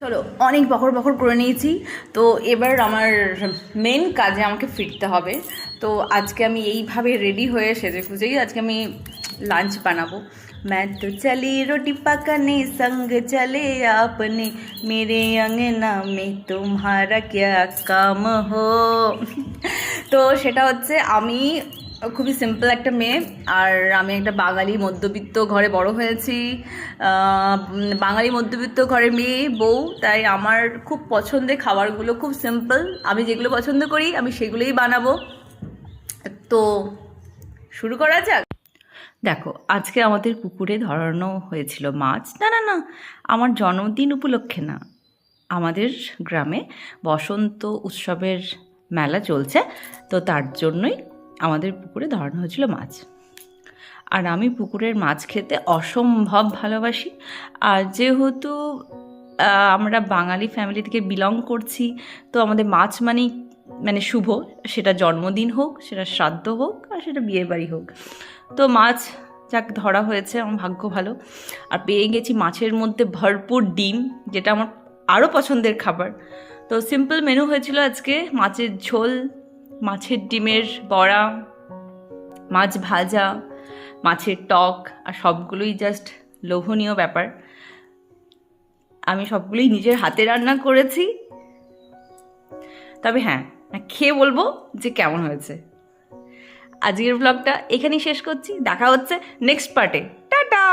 চলো, অনেক বকর বকর করে নিয়েছি। তো এবার আমার মেন কাজে আমাকে ফিরতে হবে। তো আজকে আমি এইভাবে রেডি হয়ে সেজে খুঁজেই আজকে আমি লাঞ্চ বানাবো। मैं तो चली रोटी पकाने संग चले आपने मेरे अंगना में तुम्हारा क्या काम हो। তো সেটা হচ্ছে আমি খুবই সিম্পল একটা মেয়ে, আর আমি একটা বাঙালি মধ্যবিত্ত ঘরে বড় হয়েছি। বাঙালি মধ্যবিত্ত ঘরের মেয়ে বউ, তাই আমার খুব পছন্দের খাবারগুলো খুব সিম্পল। আমি যেগুলো পছন্দ করি আমি সেগুলোই বানাবো। তো শুরু করা যাক। দেখো, আজকে আমাদের পুকুরে ধরানো হয়েছিল মাছ। না না না, আমার জন্মদিন উপলক্ষে না, আমাদের গ্রামে বসন্ত উৎসবের মেলা চলছে, তো তার জন্যই আমাদের পুকুরে ধরানো হয়েছিল মাছ। আর আমি পুকুরের মাছ খেতে অসম্ভব ভালোবাসি। আর যেহেতু আমরা বাঙালি ফ্যামিলি থেকে বিলং করছি, তো আমাদের মাছ মানেই মানে শুভ, সেটা জন্মদিন হোক, সেটা শ্রাদ্ধ হোক, আর সেটা বিয়েবাড়ি হোক। তো মাছ যাক ধরা হয়েছে, আমার ভাগ্য ভালো। আর পেয়ে গেছি মাছের মধ্যে ভরপুর ডিম, যেটা আমার আরও পছন্দের খাবার। তো সিম্পল মেনু হয়েছিল আজকে: মাছের ঝোল, মাছের ডিমের বড়া, মাছ ভাজা, মাছের টক, আর সবগুলোই জাস্ট লোভনীয় ব্যাপার। আমি সবগুলোই নিজের হাতে রান্না করেছি। তবে হ্যাঁ, খেয়ে বলবো যে কেমন হয়েছে। আজকের ব্লগটা এখানেই শেষ করছি, দেখা হচ্ছে নেক্সট পার্টে। টাটা।